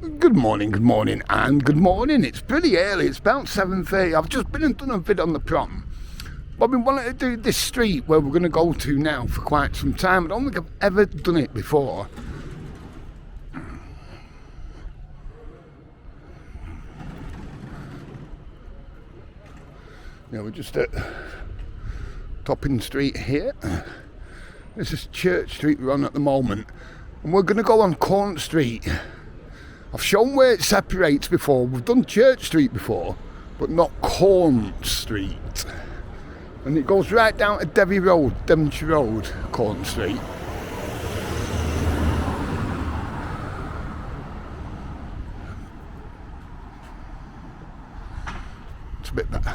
Good morning, and good morning. It's pretty early. It's about 7:30. I've just been and done a vid on the prom. I've been wanting to do this street where we're going to go to now for quite some time. I don't think I've ever done it before. Yeah, we're just at Topping Street here. This is Church Street we're on at the moment. And we're going to go on Caunce Street. I've shown where it separates before. We've done Church Street before, but not Caunce Street. And it goes right down to Devonshire Road, Caunce Street. It's a bit better.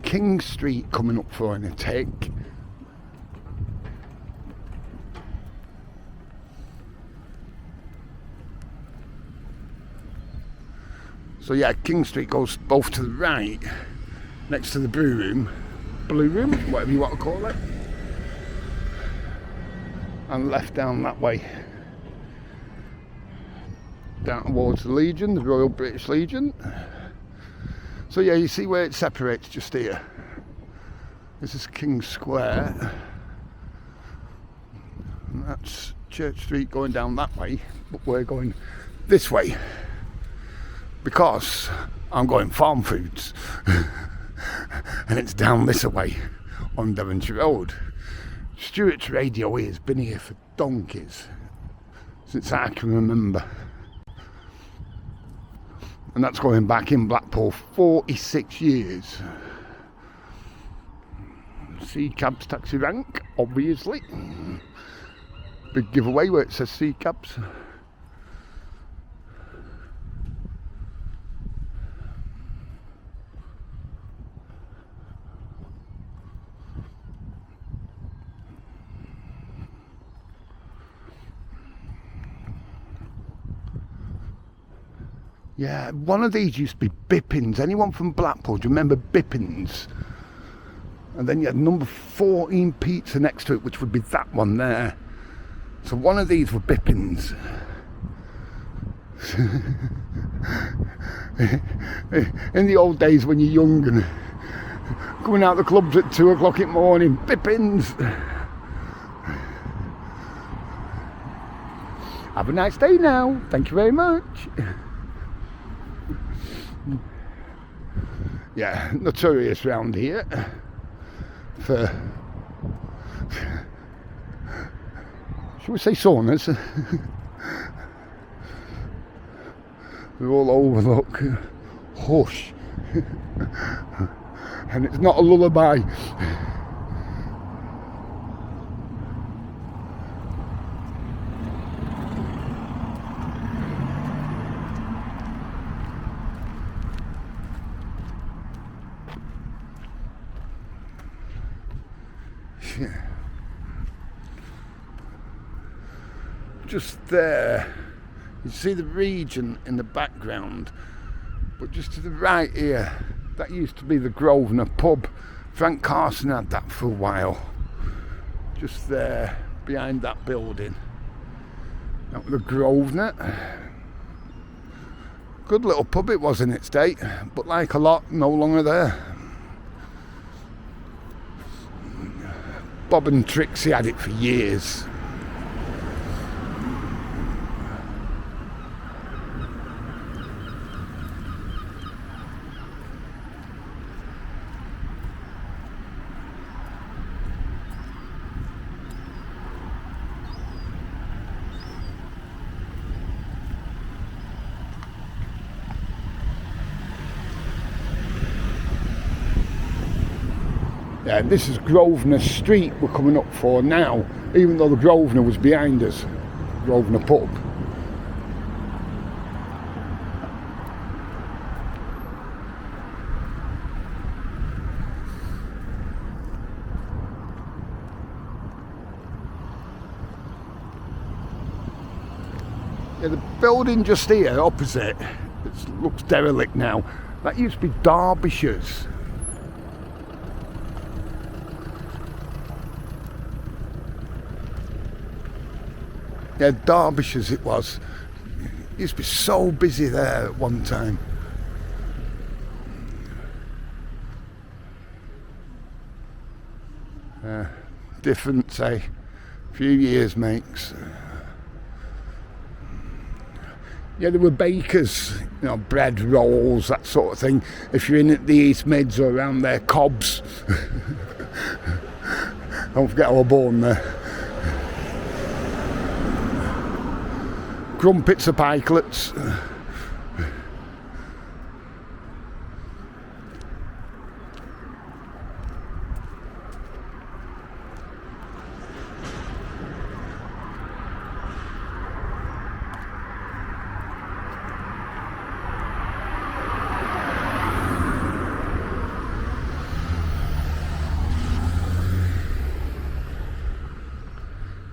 King Street coming up for an take. So yeah, King Street goes both to the right, next to the Blue Room, whatever you want to call it, and left down that way, down towards the Legion, the Royal British Legion. So yeah, you see where it separates just here. This is King Square, and that's Church Street going down that way, but we're going this way. Because I'm going farm foods and it's down this way on Devonshire Road. Stuart's Radio has been here for donkeys since I can remember, and that's going back in Blackpool 46 years. C Cabs taxi rank, obviously. Big giveaway where it says C Cabs. Yeah, one of these used to be Bippins. Anyone from Blackpool, do you remember Bippins? And then you had number 14 pizza next to it, which would be that one there. So one of these were Bippins. In the old days when you're young and coming out the clubs at 2 o'clock in the morning, Bippins. Have a nice day now. Thank you very much. Yeah, notorious round here for, shall we say, saunas? They're all overlook. Hush. And it's not a lullaby. Just there, you see the region in the background, but just to the right here, that used to be the Grosvenor pub. Frank Carson had that for a while. Just there, behind that building. That was the Grosvenor. Good little pub it was in its day, but like a lot, no longer there. Bob and Trixie had it for years. Yeah, this is Grosvenor Street we're coming up for now, even though the Grosvenor was behind us, Grosvenor pub. Yeah, the building just here opposite, it looks derelict now. That used to be Derbyshire's. Yeah, Derbyshire's it was. It used to be so busy there at one time. Difference, eh? Few years makes. Yeah, there were bakers, bread rolls, that sort of thing. If you're in at the East Mids or around there, cobs. Don't forget I was born there. Crumpets or pikelets.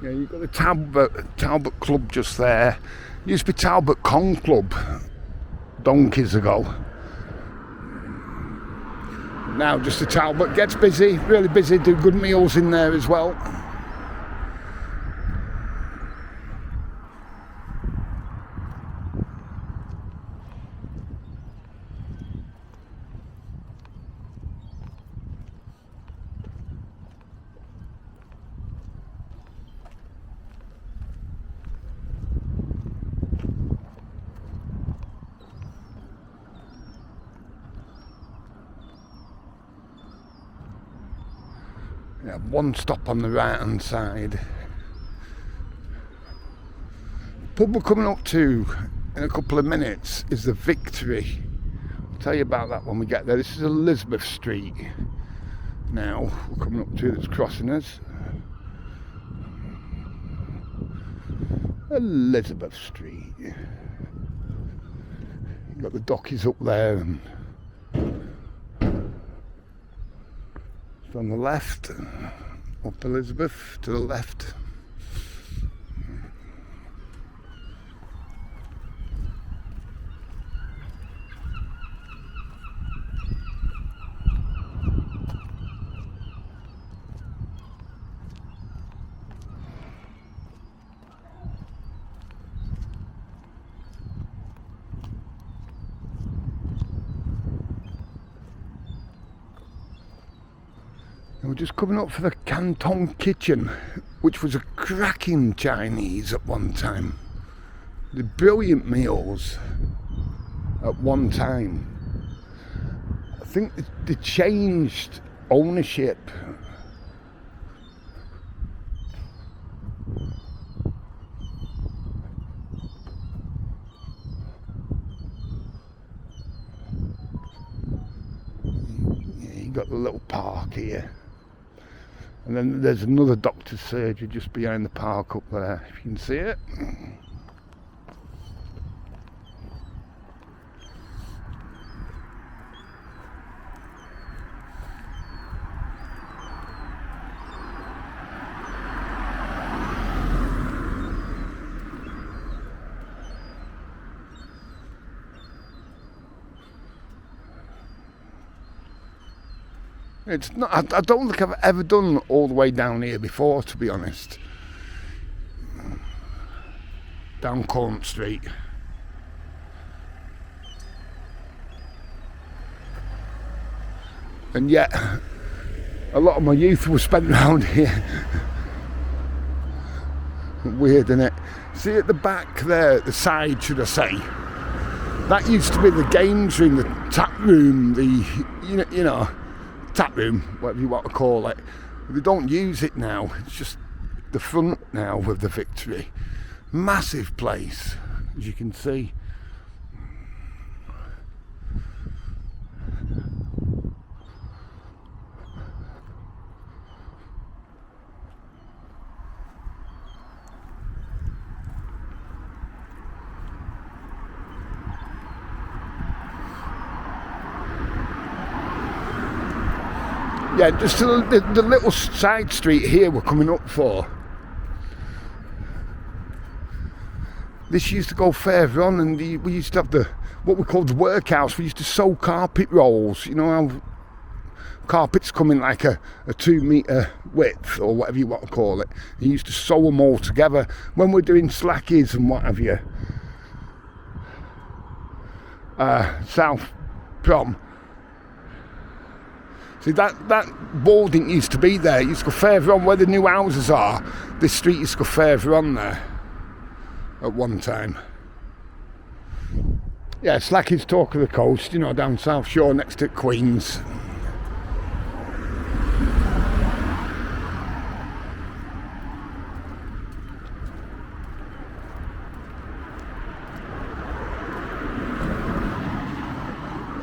Yeah, you've got the Talbot Club just there. It used to be Talbot Con Club donkeys ago. Now just the Talbot. Gets busy, really busy, do good meals in there as well. Yeah, one stop on the right hand side. Pub we're coming up to in a couple of minutes is the Victory. I'll tell you about that when we get there. This is Elizabeth Street now we're coming up to, that's crossing us. Elizabeth Street. You've got the dockies up there, and on the left, up Elizabeth to the left. We're just coming up for the Canton Kitchen, which was a cracking Chinese at one time. The brilliant meals at one time. I think they changed ownership. Yeah, you got the little park here. And then there's another doctor's surgery just behind the park up there, if you can see it. It's not. I don't think I've ever done all the way down here before, to be honest. Down Caunce Street. And yet, a lot of my youth was spent around here. Weird, isn't it? See at the back there, at the side, should I say? That used to be the games room, the tap room, the you know. Tap room, whatever you want to call it. They don't use it now. It's just the front now with the Victory. Massive place, as you can see. Yeah, just the little side street here we're coming up for. This used to go further on, and we used to have what we called the workhouse. We used to sew carpet rolls. You know how carpets come in like a 2 metre width, or whatever you want to call it. He used to sew them all together when we're doing slackies and what have you. South Prom. See, that ball didn't used to be there. It used to go further on where the new houses are. This street used to go further on there at one time. Yeah, Slacky's talk of the coast, you know, down South Shore next to Queen's.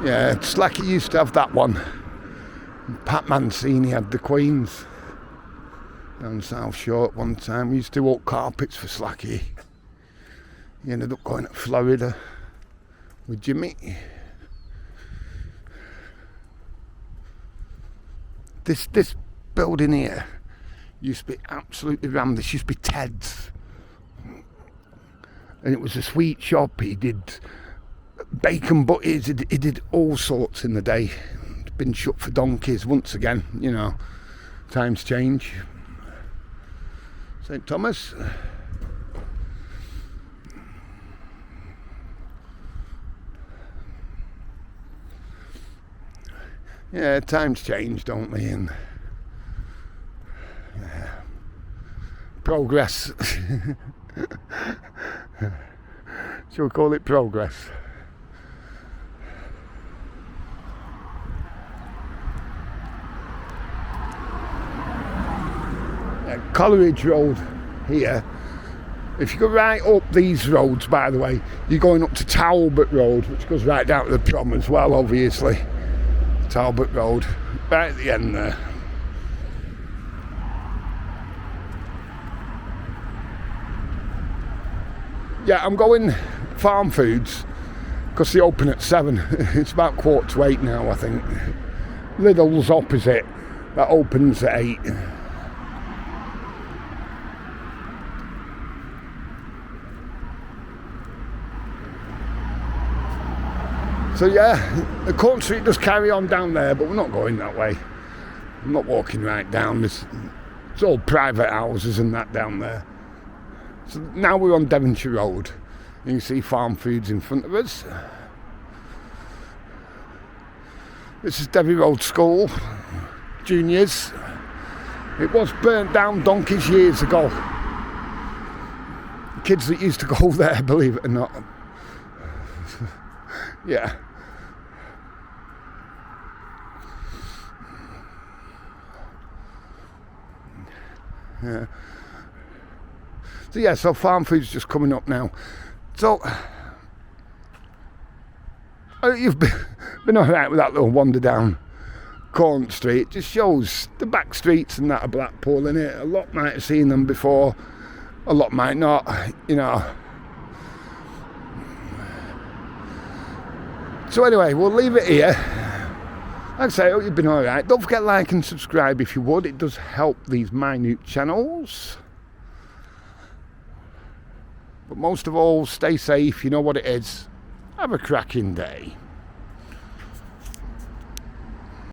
Yeah, Slacky used to have that one. Pat Mancini had the Queen's down South Shore at one time. We used to walk carpets for Slacky. He ended up going to Florida with Jimmy. This building here used to be absolutely rammed. This used to be Ted's. And it was a sweet shop. He did bacon butties. He did all sorts in the day. Been shut for donkeys once again, you know, times change. St Thomas. Yeah, times change, don't they? And yeah. Progress. Shall we call it progress? Coleridge Road here. If you go right up these roads, by the way, you're going up to Talbot Road, which goes right down to the Prom as well, obviously. Talbot Road, right at the end there. Yeah, I'm going Farm Foods because they open at 7. It's about 7:45 now, I think. Lidl's opposite, that opens at 8. So yeah, the Caunce Street does carry on down there, but we're not going that way. I'm not walking right down. It's all private houses and that down there. So now we're on Devonshire Road. You can see Farm Foods in front of us. This is Debbie Road School, juniors. It was burnt down donkeys years ago. Kids that used to go there, believe it or not. Yeah. Yeah. So yeah, so Farm Food's just coming up now. So you've been alright with that little wander down Caunce Street. It just shows the back streets and that of Blackpool, innit? A lot might have seen them before, a lot might not, you know. So anyway, we'll leave it here. Like I say, I hope you've been alright. Don't forget to like and subscribe if you would. It does help these minute channels. But most of all, stay safe. You know what it is. Have a cracking day.